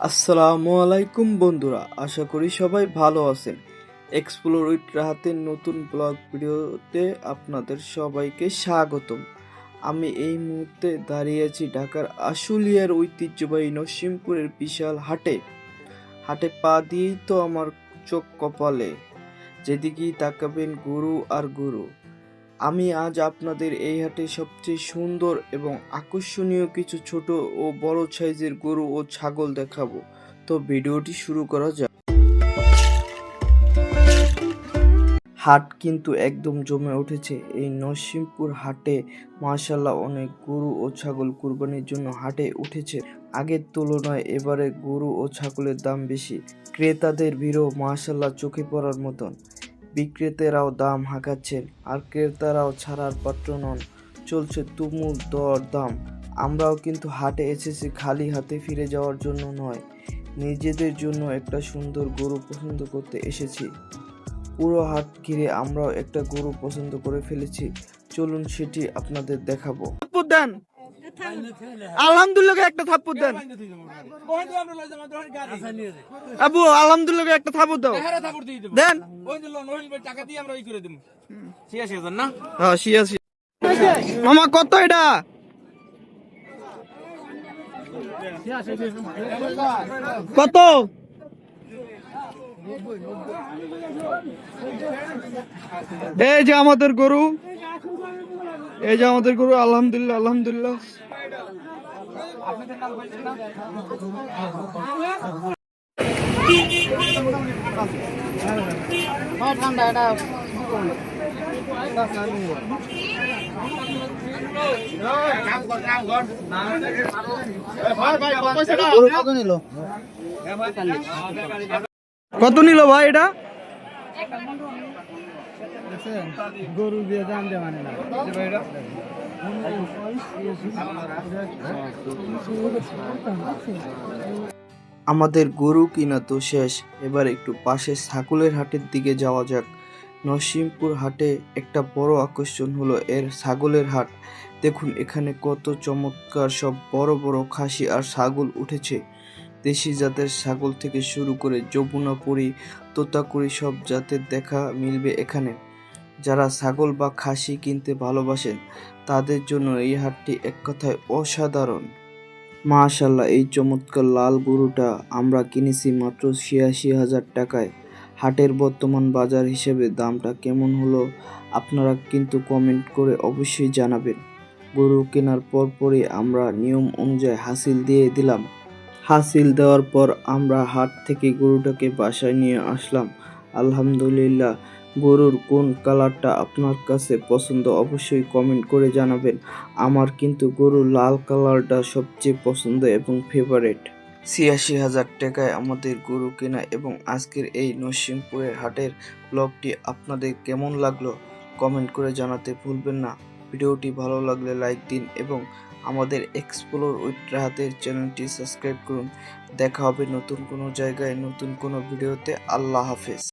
আসসালামু আলাইকুম বন্ধুরা, আশা করি সবাই ভালো আছেন। এক্সপ্লোর উইথ রাহাতের নতুন ব্লগ ভিডিওতে আপনাদের সবাইকে স্বাগতম। আমি এই মুহূর্তে দাঁড়িয়ে আছি ঢাকার আশুলিয়ার ঐতিহ্যবাহী নরসিংপুরের বিশাল হাটে। হাটে পা দিয়েই তো আমার চোখ কপালে, যেদিকেই তাকাবেন গরু আর গরু। আমি আজ আপনাদের এই হাটে সবচেয়ে সুন্দর এবং আকর্ষণীয় কিছু ছোট ও বড় সাইজের গরু ও ছাগল দেখাবো। তো ভিডিওটি শুরু করা যাক। হাট কিন্তু একদম জমে উঠেছে এই নরসিংপুর হাটে। মাশাআল্লাহ, অনেক গরু ও ছাগল কুরবানির জন্য হাটে উঠেছে। আগের তুলনায় এবারে গরু ও ছাগলের দাম বেশি। ক্রেতাদের ভিড়ও মাশাআল্লাহ চোখে পড়ার মতন। বিক্রেতারাও দাম হাঁকাচ্ছেন আর ক্রেতারাও ছাড়ার পাত্র নন। চলছে তুমুল দর দাম। আমরাও কিন্তু হাটে এসেছি খালি হাতে ফিরে যাওয়ার জন্য নয়, নিজেদের জন্য একটা সুন্দর গরু পছন্দ করতে এসেছি। পুরো হাট ঘিরে আমরাও একটা গরু পছন্দ করে ফেলেছি, চলুন সেটি আপনাদের দেখাবো। দেন আলহামদুলিল্লাহ, একটা থাপ্পড় দেন আবু, আলহামদুলিল্লাহ একটা থাপ্পড় দাও দেন। হ্যাঁ, 86। মামা কত এটা? কত? এই যে আমাদের গরু, এই যে আমাদের গরু। আলহামদুলিল্লাহ, আলহামদুলিল্লাহ। কত নিল ভাই এটা? গরু দিয়ে দাম দেওয়া মানে না। আমাদের গরু কিনা তো শেষ, এবার একটু পাশে ছাগলের হাটের দিকে যাওয়া যাক। নরসিংপুর হাটে একটা বড় আকর্ষণ হলো এর ছাগলের হাট। দেখুন এখানে কত চমৎকার সব বড় বড় খাসি আর ছাগল উঠেছে। দেশি জাতের ছাগল থেকে শুরু করে যমুনাপুরি, তোতাকুড়ি সব জাতের দেখা মিলবে এখানে। যারা ছাগল বা খাসি কিনতে ভালোবাসেন তাদের জন্য এই হাটটি এক কথায় অসাধারণ। মাশাআল্লাহ, এই চমৎকার লাল গরুটা আমরা কিনেছি মাত্র ৮৬,০০০ টাকায়। হাটের বর্তমান বাজার হিসেবে দামটা কেমন হলো আপনারা কিন্তু কমেন্ট করে অবশ্যই জানাবেন। গরু কেনার পরপরই আমরা নিয়ম অনুযায়ী হাসিল দিয়ে দিলাম। হাসিল দেওয়ার পর আমরা হাট থেকে গরুটাকে বাসায় নিয়ে আসলাম। আলহামদুলিল্লাহ। গরুর কোন কালারটা আপনার কাছে পছন্দ অবশ্যই কমেন্ট করে জানাবেন। আমার কিন্তু গরুর লাল কালারটা সবচেয়ে পছন্দ এবং ফেভারিট। ৮৬,০০০ টাকায় আমাদের গরু কেনা এবং আজকের এই নরসিংপুরের হাটের ব্লগটি আপনাদের কেমন লাগলো কমেন্ট করে জানাতে ভুলবেন না। ভিডিওটি ভালো লাগলে লাইক দিন এবং আমাদের এক্সপ্লোর উইথ রাহাতের চ্যানেলটি সাবস্ক্রাইব করুন। দেখা হবে নতুন কোনো জায়গায় নতুন কোনো ভিডিওতে। আল্লাহ হাফেজ।